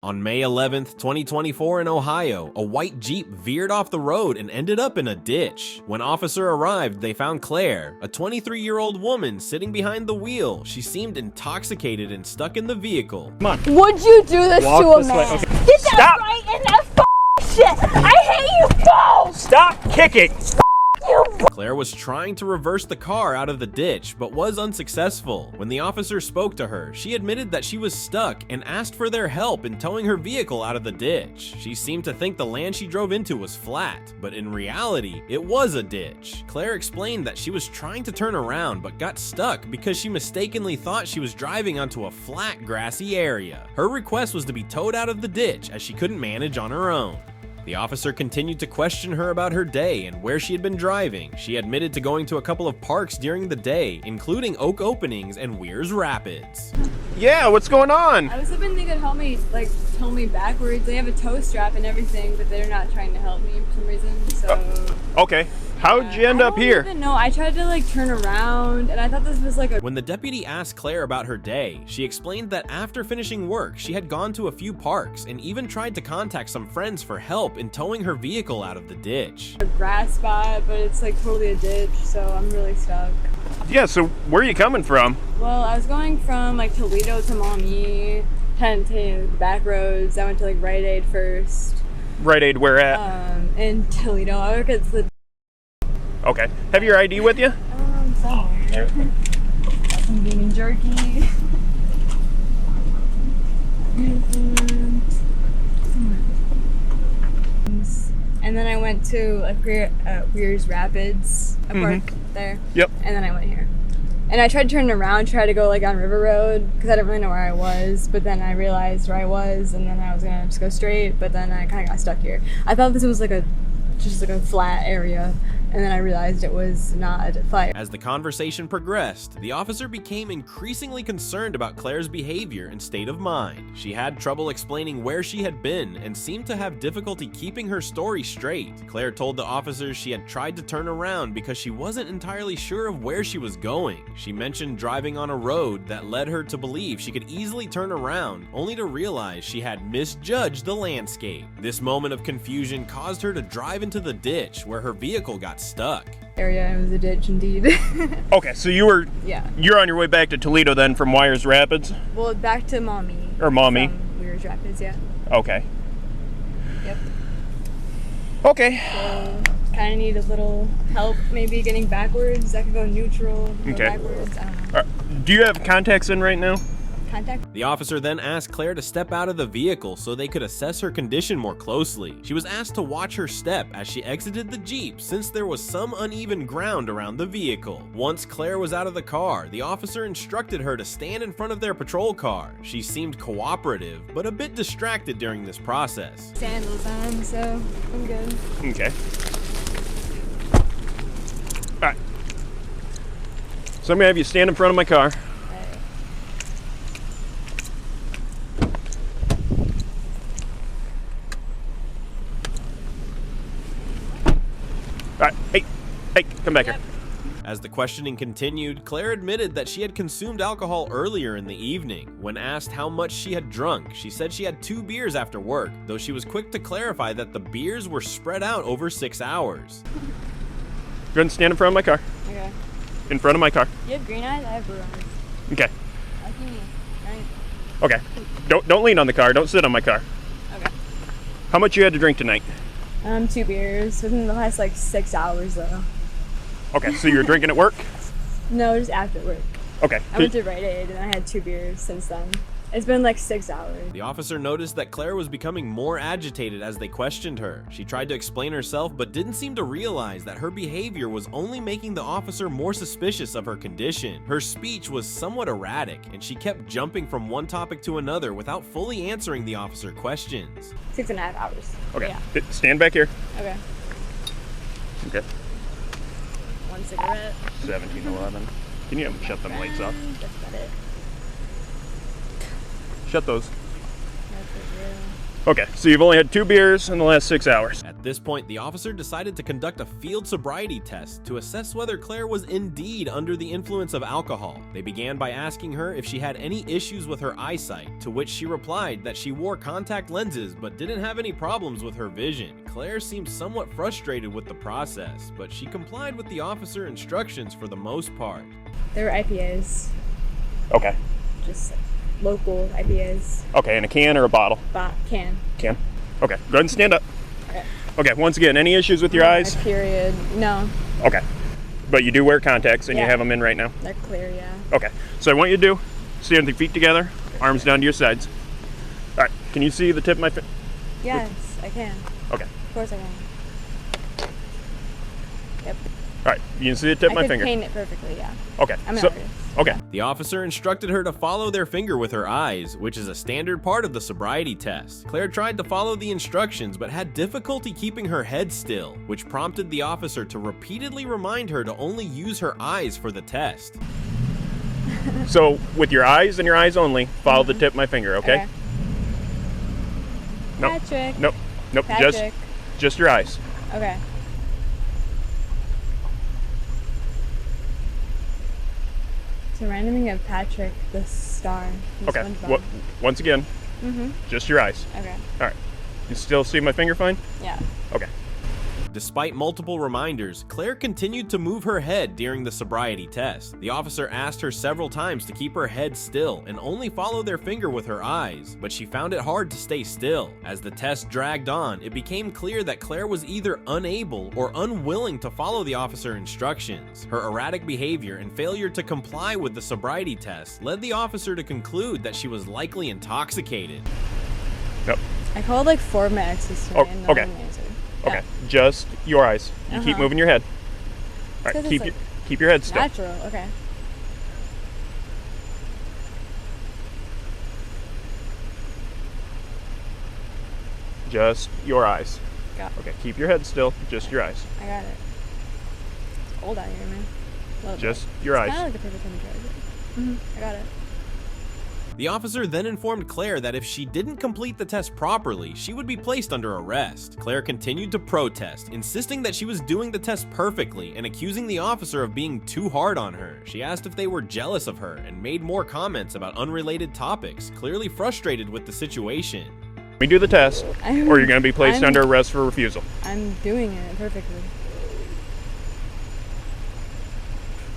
On May 11th, 2024 in Ohio, a white Jeep veered off the road and ended up in a ditch. When officer arrived, they found Claire, a 23-year-old woman sitting behind the wheel. She seemed intoxicated and stuck in the vehicle. Come on. Would you do this Walk to a this way. man? Okay. Get Stop. that right in that shit! I hate you both! Stop kicking! You Claire was trying to reverse the car out of the ditch, but was unsuccessful. When the officer spoke to her, she admitted that she was stuck and asked for their help in towing her vehicle out of the ditch. She seemed to think the land she drove into was flat, but in reality, it was a ditch. Claire explained that she was trying to turn around, but got stuck because she mistakenly thought she was driving onto a flat, grassy area. Her request was to be towed out of the ditch as she couldn't manage on her own. The officer continued to question her about her day and where she had been driving. She admitted to going to a couple of parks during the day, including Oak Openings and Weirs Rapids. Yeah, what's going on? I was hoping they could help me, like, tow me backwards. They have a tow strap and everything, but they're not trying to help me for some reason, so... Okay, how'd you end up here? I don't even know. I tried to, like, turn around, and I thought this was, like, a... When the deputy asked Claire about her day, she explained that after finishing work, she had gone to a few parks and even tried to contact some friends for help in towing her vehicle out of the ditch. a grass spot, but it's, like, totally a ditch, so I'm really stuck. Yeah, so where are you coming from? Well, I was going from, like, Toledo to Maumee, kind of to the back roads. I went to, like, Rite Aid first. Rite Aid, where at? In Toledo. I work at the... Okay. Have your ID with you? somewhere. Got some vegan jerky. And then I went to Weirs Rapids, a park there. Yep. And then I went here. And I tried turning around, tried to go like on River Road because I didn't really know where I was. But then I realized where I was, and then I was gonna just go straight. But then I kind of got stuck here. I thought this was like just like a flat area, and then I realized it was not a flat. As the conversation progressed, the officer became increasingly concerned about Claire's behavior and state of mind. She had trouble explaining where she had been and seemed to have difficulty keeping her story straight. Claire told the officers she had tried to turn around because she wasn't entirely sure of where she was going. She mentioned driving on a road that led her to believe she could easily turn around, only to realize she had misjudged the landscape. This moment of confusion caused her to drive into the ditch where her vehicle got stuck. Area. It was a ditch indeed. Okay, so you're on your way back to Toledo then from Weirs Rapids? Well, back to Maumee. Or Maumee. From Weirs Rapids, yeah. Okay. Yep. Okay. So, kind of need a little help maybe getting backwards. I could go neutral, go Okay. backwards. I don't know. Do you have contacts in right now? Contact? The officer then asked Claire to step out of the vehicle so they could assess her condition more closely. She was asked to watch her step as she exited the Jeep since there was some uneven ground around the vehicle. Once Claire was out of the car, the officer instructed her to stand in front of their patrol car. She seemed cooperative, but a bit distracted during this process. Sandals on, so I'm good. Okay. Alright. So I'm gonna have you stand in front of my car. Alright, hey, come back here. As the questioning continued, Claire admitted that she had consumed alcohol earlier in the evening. When asked how much she had drunk, she said she had 2 beers after work, though she was quick to clarify that the beers were spread out over 6 hours. Go ahead and stand in front of my car. Okay. In front of my car. You have green eyes? I have blue eyes. Okay. Lucky me. Right. Okay. Don't lean on the car. Don't sit on my car. Okay. How much you had to drink tonight? 2 beers within the last like 6 hours though. Okay, so you were drinking at work? No, just after work. Okay. I went to Rite Aid and I had 2 beers since then. It's been like 6 hours. The officer noticed that Claire was becoming more agitated as they questioned her. She tried to explain herself, but didn't seem to realize that her behavior was only making the officer more suspicious of her condition. Her speech was somewhat erratic, and she kept jumping from one topic to another without fully answering the officer questions. 6.5 hours. Okay. Yeah. Stand back here. Okay. Okay. 1 cigarette. 1711. Can you shut them lights off? That's about it. Shut those. That's it, Okay, so you've only had 2 beers in the last 6 hours. At this point, the officer decided to conduct a field sobriety test to assess whether Claire was indeed under the influence of alcohol. They began by asking her if she had any issues with her eyesight, to which she replied that she wore contact lenses but didn't have any problems with her vision. Claire seemed somewhat frustrated with the process, but she complied with the officer instructions for the most part. They were IPAs, Okay. just local IPAs. Okay, in a can or a bottle? Can. Can. Okay, go ahead and stand up. Okay. Okay, once again, any issues with your eyes? Period. No, Okay. But you do wear contacts and you Yeah. have them in right now? they're clear, yeah. Okay, so I want you to do, stand with your feet together, arms down to your sides. All right, can you see the tip of my finger? Yes, I can. Okay. Of course I can. Yep. All right, you can see the tip of my I could finger. paint it perfectly, yeah. Okay, I'm an so, artist. okay, The officer instructed her to follow their finger with her eyes, which is a standard part of the sobriety test. Claire tried to follow the instructions but had difficulty keeping her head still, which prompted the officer to repeatedly remind her to only use her eyes for the test. so with your eyes and your eyes only, follow the tip of my finger, okay? Nope. Patrick. Nope, nope, Patrick. just your eyes. Okay. So randoming of Patrick the star. from Okay, SpongeBob. once again, just your eyes. Okay. All right, you still see my finger fine? Yeah. Okay. Despite multiple reminders, Claire continued to move her head during the sobriety test. The officer asked her several times to keep her head still and only follow their finger with her eyes, but she found it hard to stay still. As the test dragged on, it became clear that Claire was either unable or unwilling to follow the officer instructions. Her erratic behavior and failure to comply with the sobriety test led the officer to conclude that she was likely intoxicated. Nope. I called like 4 of my exes today Oh, and no okay. one answered. Okay, just your eyes. You keep Uh-huh. moving your head. All right, 'Cause keep it's keep your head still. Natural, okay. Just your eyes. Got it. Okay, keep your head still. Just your eyes. I got it. It's cold out here, man. Love Just it. your It's eyes. kind of like the perfect temperature. I got it. The officer then informed Claire that if she didn't complete the test properly, she would be placed under arrest. Claire continued to protest, insisting that she was doing the test perfectly and accusing the officer of being too hard on her. She asked if they were jealous of her and made more comments about unrelated topics, clearly frustrated with the situation. We do the test, or you're going to be placed under arrest for refusal. I'm doing it perfectly.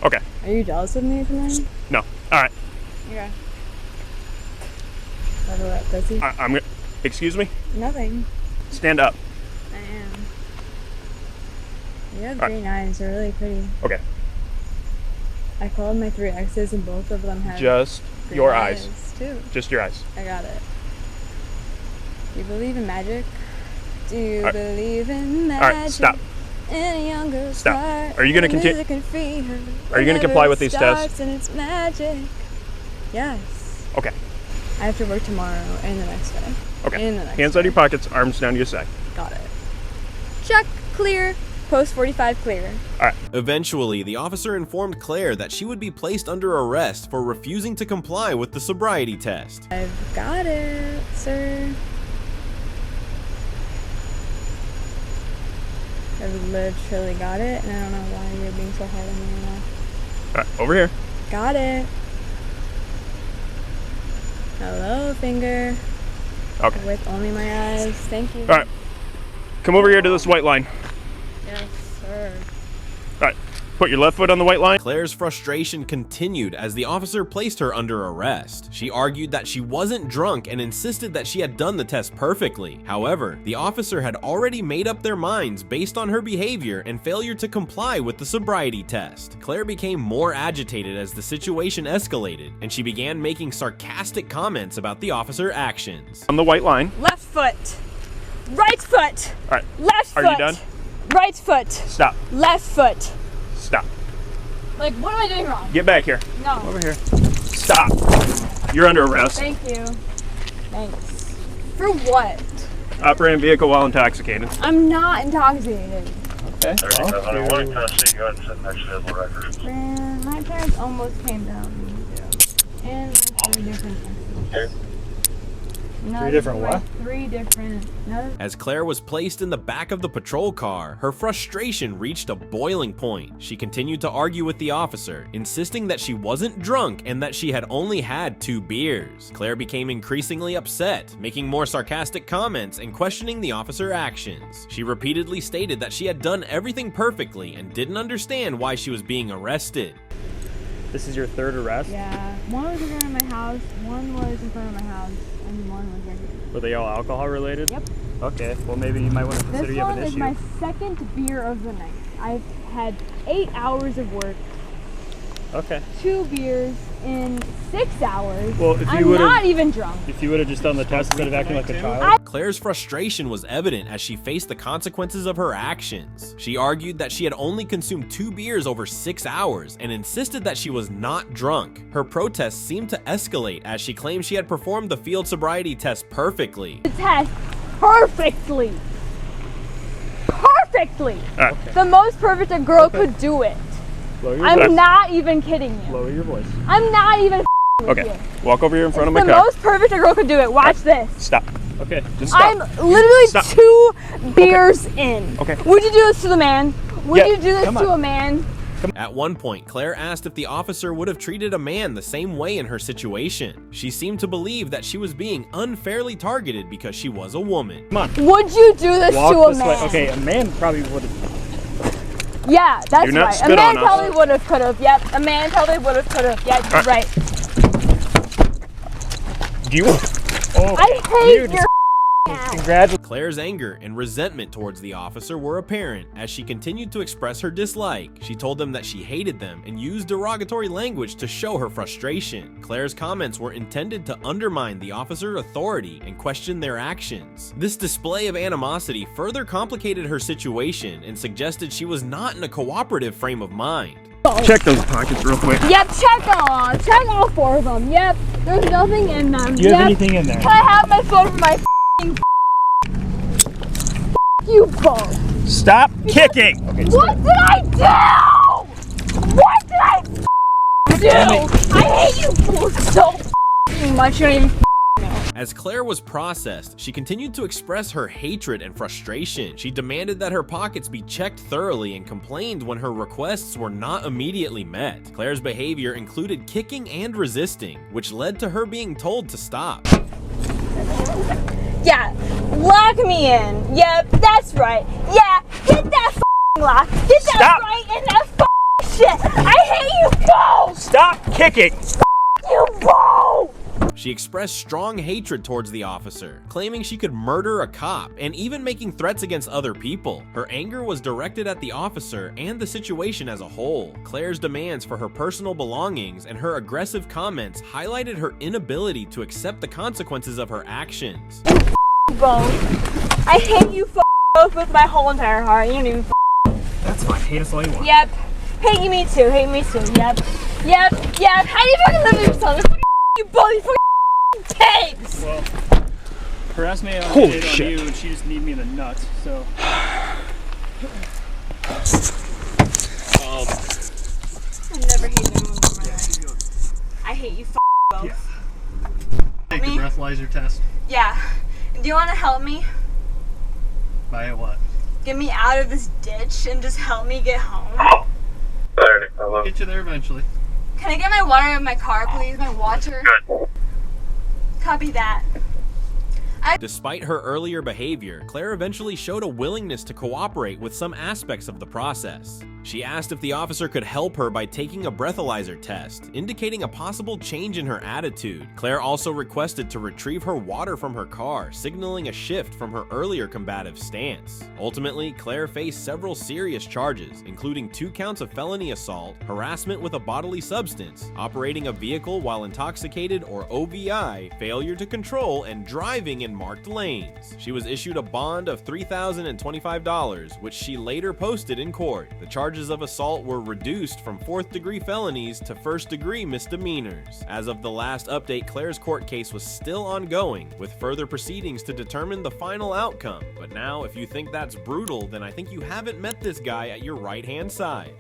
Okay. Are you jealous of me tonight? No. All right. Okay. Level up, does he? I'm going to... Excuse me? Nothing. Stand up. I am. You have Alright. green eyes. They're really pretty. Okay. I called my 3 exes and both of them had Just green your eyes. too. Just your eyes. I got it. Do you believe in magic? Do you Alright. believe in All magic? right, stop. In a young girl's Stop. heart, Are you gonna and conti- music can free her Are you gonna whenever comply it with these tests? starts And it's magic. Yes. Okay. I have to work tomorrow and the next day. Okay. And the next Hands day. out of your pockets, arms down to your side. Got it. Check. Clear. Post 45 clear. All right. Eventually, the officer informed Claire that she would be placed under arrest for refusing to comply with the sobriety test. I've got it, sir. I've literally got it, and I don't know why you're being so hard on me right now. All right. Over here. Got it. Hello, finger. Okay. With only my eyes. Thank you. All right. Come over here to this white line. Yes, sir. All right. Put your left foot on the white line. Claire's frustration continued as the officer placed her under arrest. She argued that she wasn't drunk and insisted that she had done the test perfectly. However, the officer had already made up their minds based on her behavior and failure to comply with the sobriety test. Claire became more agitated as the situation escalated, and she began making sarcastic comments about the officer's actions. On the white line. Left foot. Right foot. All right. Left Are foot. you done? Right foot. Stop. Left foot. Stop. Like, what am I doing wrong? Get back here. No. Over here. Stop. You're under arrest. Thank you. Thanks. For what? Operating vehicle while intoxicated. I'm not intoxicated. Okay. Man, my parents almost came down. And my 3 different exes. No, Three different these are what? my 3 different. No. As Claire was placed in the back of the patrol car, her frustration reached a boiling point. She continued to argue with the officer, insisting that she wasn't drunk and that she had only had 2 beers. Claire became increasingly upset, making more sarcastic comments and questioning the officer's actions. She repeatedly stated that she had done everything perfectly and didn't understand why she was being arrested. This is your 3rd arrest? Yeah. One was in front of my house, one was in front of my house, and one was right here. Were they all alcohol related? Yep. Okay, well maybe you might want to consider This you have one an is issue. my 2nd beer of the night. I've had 8 hours of work, Okay. 2 beers in 6 hours. Well, if you I'm would've- not even drunk. If you would have just done the test instead of acting like a child. Claire's frustration was evident as she faced the consequences of her actions. She argued that she had only consumed 2 beers over 6 hours and insisted that she was not drunk. Her protests seemed to escalate as she claimed she had performed the field sobriety test perfectly. The test perfectly. Perfectly. Okay. The most perfect a girl could do it. Lower your I'm voice. not even kidding you. Lower your voice. I'm not even with Okay, you. walk over here in front It's of the my car. most perfect a girl could do it. Watch this. Stop. Okay. Just stop. I'm literally Stop. 2 beers in. Okay. Would you do this to the man? Would Yeah, you do this come to on. a man? At one point, Claire asked if the officer would have treated a man the same way in her situation. She seemed to believe that she was being unfairly targeted because she was a woman. Come on. Would you do this Walk to a this man? way. Okay, a man probably would have. Yeah, that's Do not right. A spit man on us. probably would have, could have. Yep. A man probably would have, could have. Yeah, you're right. Do you? Oh, I hate dude, your ass. Congratulations. Claire's anger and resentment towards the officer were apparent as she continued to express her dislike. She told them that she hated them and used derogatory language to show her frustration. Claire's comments were intended to undermine the officer's authority and question their actions. This display of animosity further complicated her situation and suggested she was not in a cooperative frame of mind. Check those pockets real quick. Yep, check all 4 of them. Yep, there's nothing in them. Do you have Yep. anything in there? Can I have my phone for my f***ing you both? Stop kicking. What did I do? What did I do? I hate you both so much. You don't even As Claire was processed, she continued to express her hatred and frustration. She demanded that her pockets be checked thoroughly and complained when her requests were not immediately met. Claire's behavior included kicking and resisting, which led to her being told to stop. Yeah, lock me in. Yep, that's right. Yeah, hit that f***ing lock. Get that Stop. right in that f***ing shit. I hate you both. Stop kicking. You both. She expressed strong hatred towards the officer, claiming she could murder a cop and even making threats against other people. Her anger was directed at the officer and the situation as a whole. Claire's demands for her personal belongings and her aggressive comments highlighted her inability to accept the consequences of her actions. Both. I hate you both with my whole entire heart. You don't even That's fine. Hate us all you want. Yep. Hate me too. Hate me too. Yep. Yep. How do you fucking live with yourself? You both, you fucking pigs. Well, harass me on Holy hit shit. on you, and she just need me in the nuts. So. I've never hated anyone in my life. I hate you both. Take the Me? breathalyzer test. Yeah. Do you want to help me? By what? Get me out of this ditch and just help me get home? Alright, hello. Get you there eventually. Can I get my water in my car, please? My water? Good. Copy that. Despite her earlier behavior, Claire eventually showed a willingness to cooperate with some aspects of the process. She asked if the officer could help her by taking a breathalyzer test, indicating a possible change in her attitude. Claire also requested to retrieve her water from her car, signaling a shift from her earlier combative stance. Ultimately, Claire faced several serious charges, including 2 counts of felony assault, harassment with a bodily substance, operating a vehicle while intoxicated or OVI, failure to control, and driving in marked lanes. She was issued a bond of $3,025, which she later posted in court. The charges of assault were reduced from 4th-degree felonies to 1st-degree misdemeanors. As of the last update, Claire's court case was still ongoing, with further proceedings to determine the final outcome. But now, if you think that's brutal, then I think you haven't met this guy at your right-hand side.